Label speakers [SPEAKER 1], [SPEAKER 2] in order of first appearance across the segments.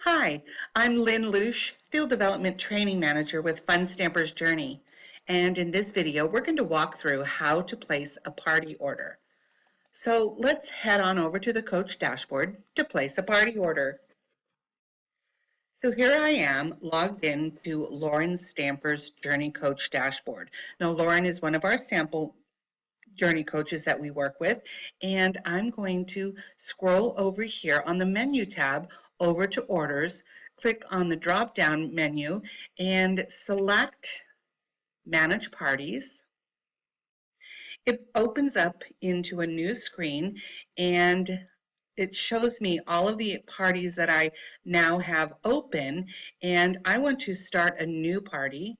[SPEAKER 1] Hi, I'm Lynn Lusch, Field Development Training Manager with Fun Stampers Journey. And in this video, we're going to walk through how to place a party order. So let's head on over to the Coach dashboard to place a party order. So here I am logged in to Lauren Stamper's Journey Coach dashboard. Now, Lauren is one of our sample Journey coaches that we work with, and I'm going to scroll over here on the menu tab over to orders, click on the drop down menu and select manage parties. It opens up into a new screen and it shows me all of the parties that I now have open, and I want to start a new party.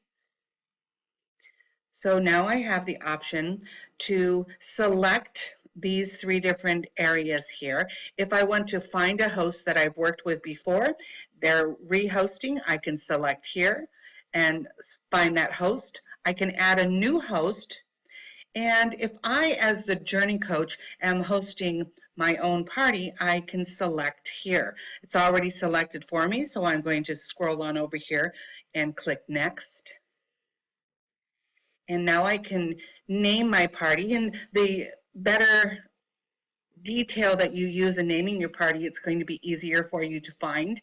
[SPEAKER 1] So now I have the option to select these three different areas here. If I want to find a host that I've worked with before, they're rehosting, I can select here and find that host. I can add a new host. And if I, as the Journey Coach, am hosting my own party, I can select here. It's already selected for me, so I'm going to scroll on over here and click Next. And now I can name my party, and the better detail that you use in naming your party, it's going to be easier for you to find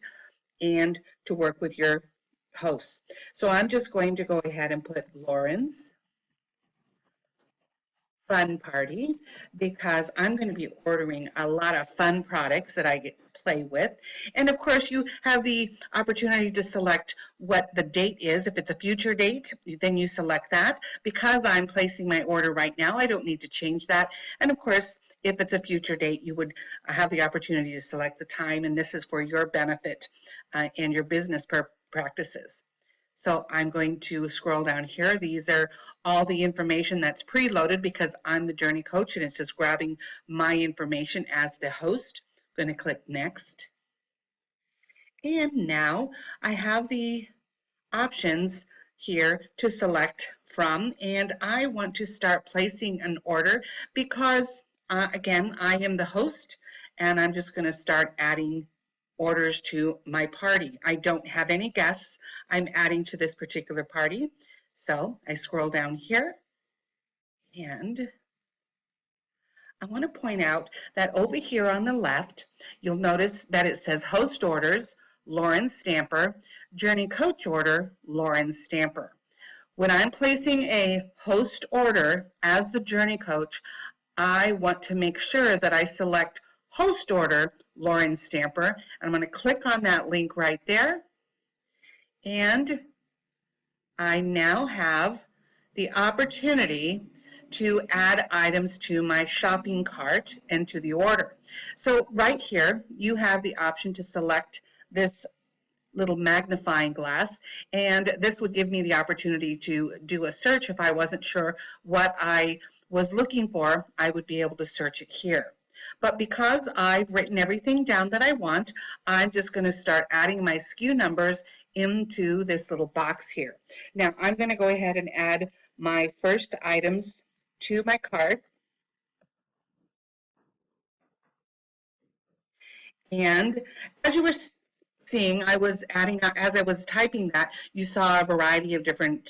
[SPEAKER 1] and to work with your hosts. So I'm just going to go ahead and put Lauren's Fun Party because I'm going to be ordering a lot of fun products that I get to play with. And of course, you have the opportunity to select what the date is. If it's a future date, then you select that. Because I'm placing my order right now, I don't need to change that. And of course, if it's a future date, you would have the opportunity to select the time, and this is for your benefit and your business practices. So I'm going to scroll down here. These are all the information that's preloaded because I'm the Journey Coach and it's just grabbing my information as the host. I'm going to click Next. And now I have the options here to select from, and I want to start placing an order because again, I am the host and I'm just going to start adding orders to my party. I don't have any guests I'm adding to this particular party. So I scroll down here and I want to point out that over here on the left, you'll notice that it says host orders, Lauren Stamper, Journey Coach order, Lauren Stamper. When I'm placing a host order as the Journey Coach, I want to make sure that I select host order, Lauren Stamper. I'm going to click on that link right there. And I now have the opportunity to add items to my shopping cart and to the order. So right here, you have the option to select this little magnifying glass, and this would give me the opportunity to do a search. If I wasn't sure what I was looking for, I would be able to search it here. But because I've written everything down that I want, I'm just going to start adding my SKU numbers into this little box here. Now I'm going to go ahead and add my first items to my cart. And as you were seeing, I was adding, as I was typing that, you saw a variety of different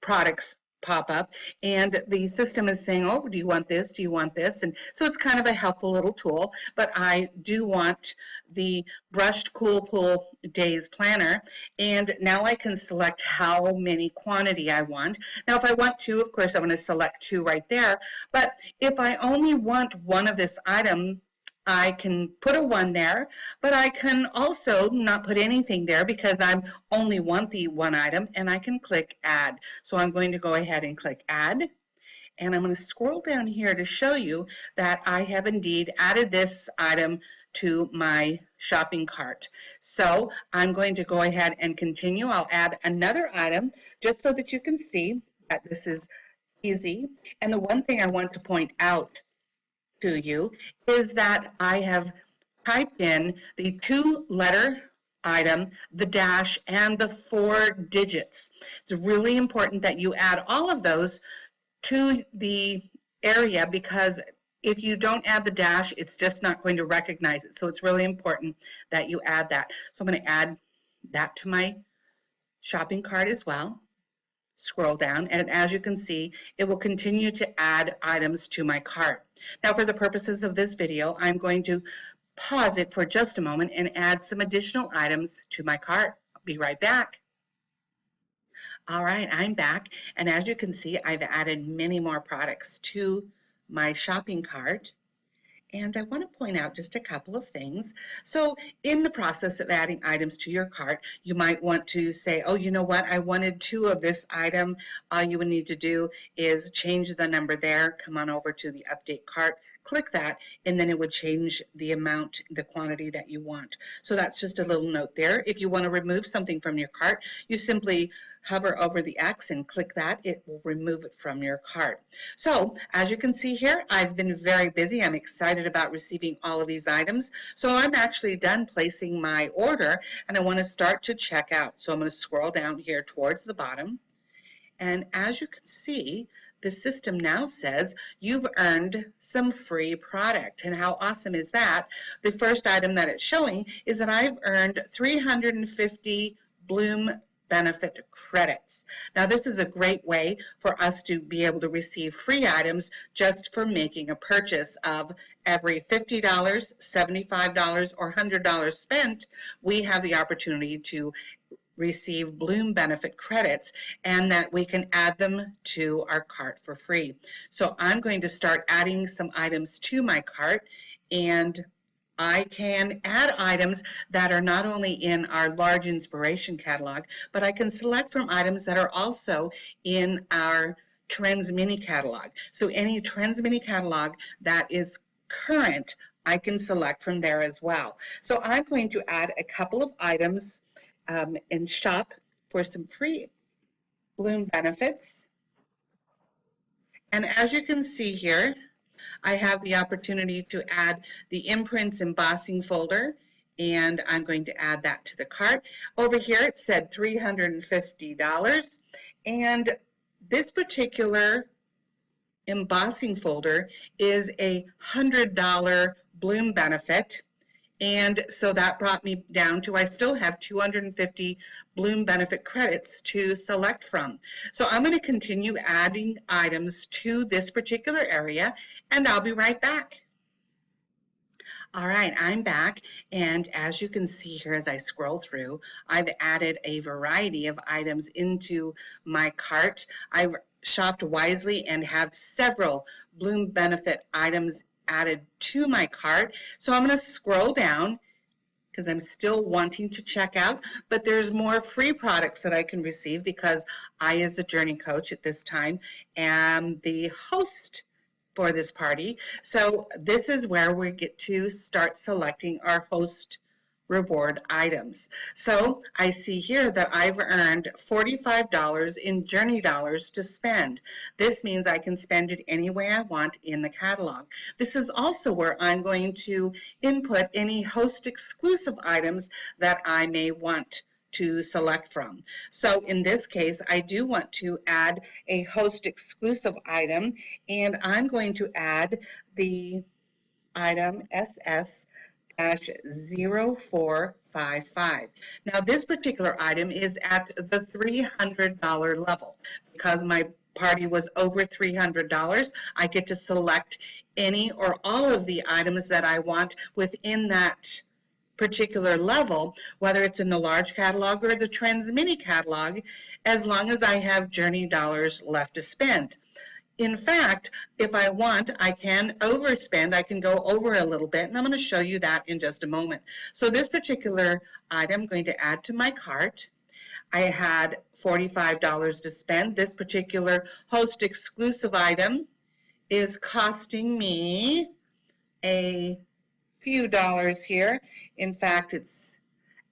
[SPEAKER 1] products pop up, and the system is saying, oh, do you want this? Do you want this? And so it's kind of a helpful little tool, but I do want the brushed Cool Pool Days planner, and now I can select how many quantity I want. Now, if I want two, of course, I'm going to select two right there, but if I only want one of this item, I can put a 1 there, but I can also not put anything there because I only want the one item, and I can click Add. So I'm going to go ahead and click Add, and I'm going to scroll down here to show you that I have indeed added this item to my shopping cart. So I'm going to go ahead and continue. I'll add another item just so that you can see that this is easy. And the one thing I want to point out to you is that I have typed in the 2-letter item, the dash, and the 4 digits. It's really important that you add all of those to the area because If you don't add the dash, it's just not going to recognize it. So it's really important that you add that. So I'm going to add that to my shopping cart as well. Scroll down, and as you can see, it will continue to add items to my cart. Now, for the purposes of this video, I'm going to pause it for just a moment and add some additional items to my cart. I'll be right back. All right, I'm back, and as you can see, I've added many more products to my shopping cart. And I want to point out just a couple of things. So in the process of adding items to your cart, you might want to say, oh, you know what, I wanted 2 of this item. All you would need to do is change the number there, come on over to the update cart, click that, and then it would change the amount, the quantity that you want. So that's just a little note there. If you want to remove something from your cart, you simply hover over the X and click that. It will remove it from your cart. So as you can see here, I've been very busy. I'm excited about receiving all of these items. So I'm actually done placing my order, and I want to start to check out. So I'm going to scroll down here towards the bottom. And as you can see, the system now says you've earned some free product. And how awesome is that? The first item that it's showing is that I've earned 350 Bloom benefit credits. Now, this is a great way for us to be able to receive free items just for making a purchase of every $50, $75, or $100 spent. We have the opportunity to receive Bloom benefit credits, and that we can add them to our cart for free. So I'm going to start adding some items to my cart, and I can add items that are not only in our large inspiration catalog, but I can select from items that are also in our Trends Mini catalog. So any Trends Mini catalog that is current, I can select from there as well. So I'm going to add a couple of items and shop for some free Bloom benefits. And as you can see here, I have the opportunity to add the imprints embossing folder, and I'm going to add that to the cart. Over here it said $350, and this particular embossing folder is a $100 Bloom benefit. And so that brought me down to, I still have 250 Bloom benefit credits to select from. So I'm going to continue adding items to this particular area, and I'll be right back. All right, I'm back, and as you can see here as I scroll through, I've added a variety of items into my cart. I've shopped wisely and have several Bloom benefit items added to my cart. So I'm going to scroll down because I'm still wanting to check out, but there's more free products that I can receive because I, as the Journey Coach at this time, am the host for this party. So this is where we get to start selecting our host reward items. So I see here that I've earned $45 in Journey dollars to spend. This means I can spend it any way I want in the catalog. This is also where I'm going to input any host exclusive items that I may want to select from. So in this case, I do want to add a host exclusive item, and I'm going to add the item SS-0455. Now this particular item is at the $300 level. Because my party was over $300, I get to select any or all of the items that I want within that particular level, whether it's in the large catalog or the Trends Mini catalog, as long as I have Journey dollars left to spend. In fact, if I want, I can overspend. I can go over a little bit, and I'm going to show you that in just a moment. So this particular item I'm going to add to my cart. I had $45 to spend. This particular host exclusive item is costing me a few dollars here. In fact, it's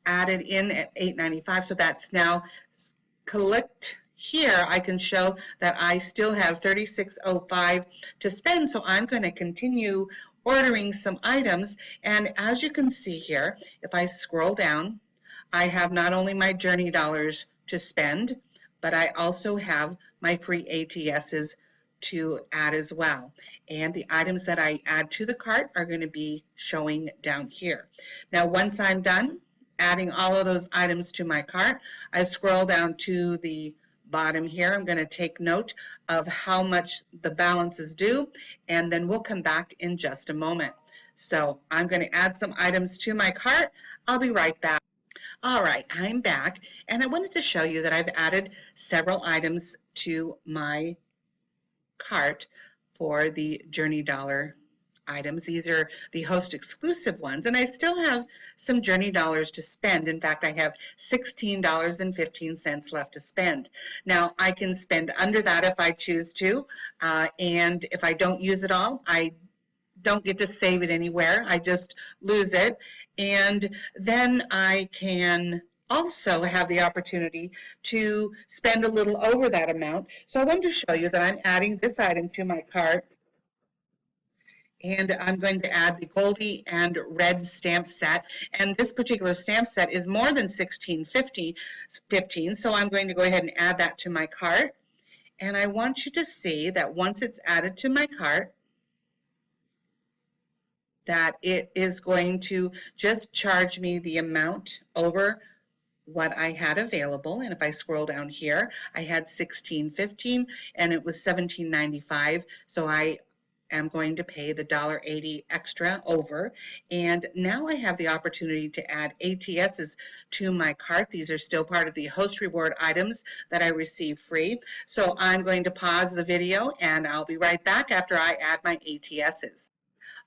[SPEAKER 1] added in at $8.95, so that's now collect. Here I can show that I still have $36.05 to spend, so I'm going to continue ordering some items. And as you can see here, if I scroll down, I have not only my Journey dollars to spend, but I also have my free ATSs to add as well. And the items that I add to the cart are going to be showing down here. Now, once I'm done adding all of those items to my cart, I scroll down to the bottom here. I'm going to take note of how much the balance is due, and then we'll come back in just a moment. So I'm going to add some items to my cart. I'll be right back. All right, I'm back, and I wanted to show you that I've added several items to my cart for the Journey Dollar items. These are the host exclusive ones, and I still have some Journey dollars to spend. In fact, I have $16.15 left to spend. Now, I can spend under that if I choose to, and if I don't use it all, I don't get to save it anywhere. I just lose it, and then I can also have the opportunity to spend a little over that amount. So I wanted to show you that I'm adding this item to my cart, and I'm going to add the Goldie and Red stamp set. And this particular stamp set is more than $16.15, so I'm going to go ahead and add that to my cart. And I want you to see that once it's added to my cart, that it is going to just charge me the amount over what I had available. And if I scroll down here, I had $16.15 and it was $17.95. So I am going to pay the $1.80 extra over. And now I have the opportunity to add ATSs to my cart. These are still part of the host reward items that I receive free. So I'm going to pause the video and I'll be right back after I add my ATSs.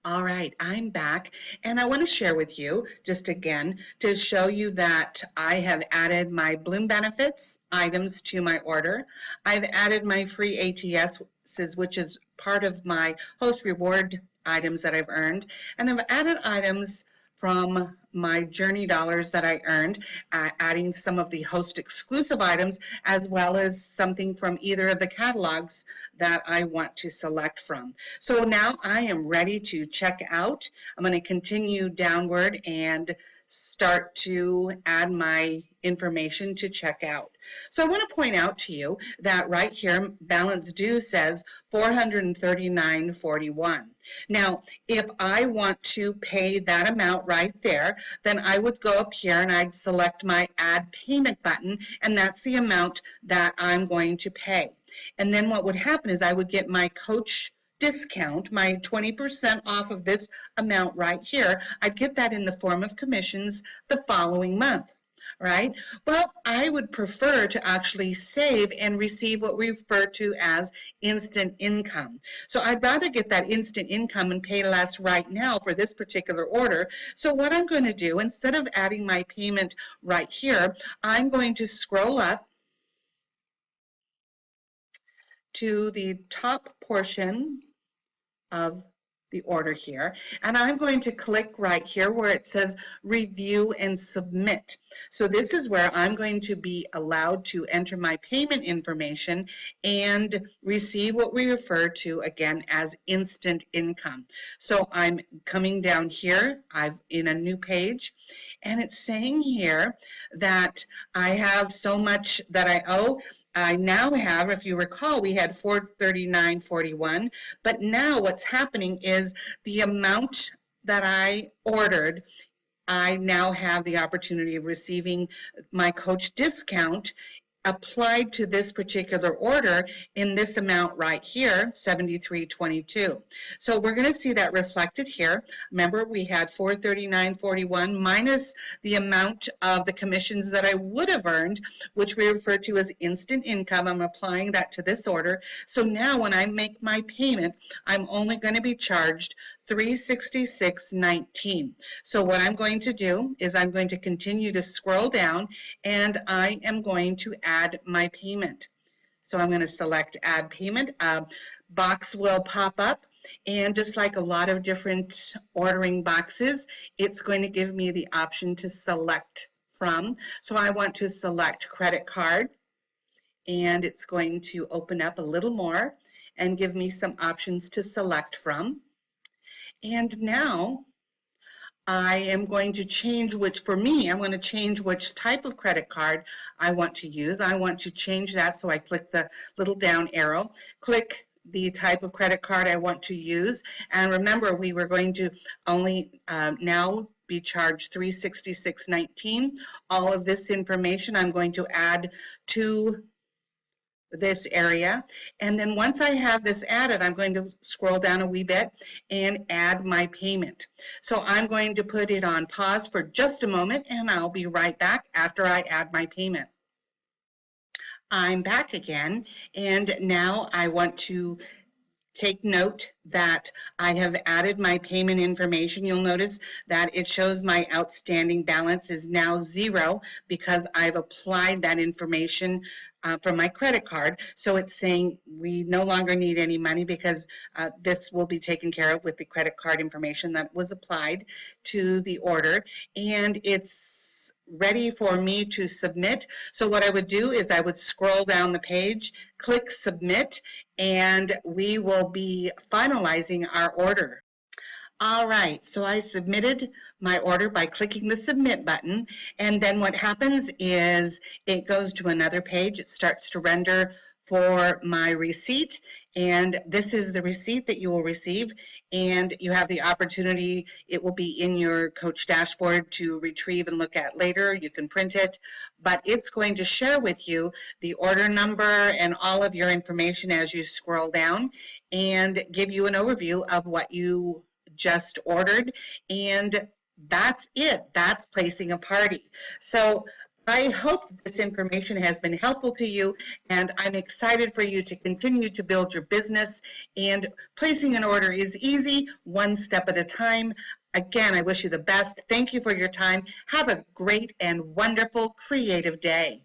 [SPEAKER 1] All right, I'm back, and I want to share with you, just again, to show you that I have added my Bloom Benefits items to my order. I've added my free ATSs, which is part of my host reward items that I've earned, and I've added items from my Journey dollars that I earned, adding some of the host exclusive items, as well as something from either of the catalogs that I want to select from. So now I am ready to check out. I'm going to continue downward and start to add my information to check out. So I want to point out to you that right here, balance due says $439.41. Now, if I want to pay that amount right there, then I would go up here and I'd select my add payment button, and that's the amount that I'm going to pay. And then what would happen is I would get my coach discount, my 20% off of this amount right here. I'd get that in the form of commissions the following month, right? Well, I would prefer to actually save and receive what we refer to as instant income. So I'd rather get that instant income and pay less right now for this particular order. So what I'm going to do, instead of adding my payment right here, I'm going to scroll up to the top portion of the order here, and I'm going to click right here where it says review and submit. So this is where I'm going to be allowed to enter my payment information and receive what we refer to again as instant income. So I'm coming down here, I'm in a new page, and it's saying here that I have so much that I owe. I now have, if you recall, we had $439.41, but now what's happening is the amount that I ordered, I now have the opportunity of receiving my coach discount applied to this particular order in this amount right here, $73.22. So we're going to see that reflected here. Remember, we had $439.41 minus the amount of the commissions that I would have earned, which we refer to as instant income. I'm applying that to this order. So now when I make my payment, I'm only going to be charged $366.19. So what I'm going to do is I'm going to continue to scroll down, and I am going to add my payment. So I'm going to select add payment. A box will pop up, and just like a lot of different ordering boxes, it's going to give me the option to select from. So I want to select credit card, and it's going to open up a little more and give me some options to select from. And now I am going to change which, for me, I'm going to change which type of credit card I want to use. I want to change that, so I click the little down arrow, click the type of credit card I want to use. And remember, we were going to only now be charged $366.19. All of this information I'm going to add to this area. And then once I have this added, I'm going to scroll down a wee bit and add my payment. So I'm going to put it on pause for just a moment, and I'll be right back after I add my payment. I'm back again, and now I want to take note that I have added my payment information. You'll notice that it shows my outstanding balance is now 0 because I've applied that information from my credit card. So it's saying we no longer need any money because this will be taken care of with the credit card information that was applied to the order. And it's ready for me to submit. So what I would do is I would scroll down the page, click submit, and we will be finalizing our order. All right, so I submitted my order by clicking the submit button, and then what happens is it goes to another page. It starts to render for my receipt, and this is the receipt that you will receive, and you have the opportunity, it will be in your coach dashboard to retrieve and look at later. You can print it, but it's going to share with you the order number and all of your information as you scroll down and give you an overview of what you just ordered, and that's it. That's placing a party. So I hope this information has been helpful to you, and I'm excited for you to continue to build your business. And placing an order is easy, one step at a time. Again, I wish you the best. Thank you for your time. Have a great and wonderful creative day.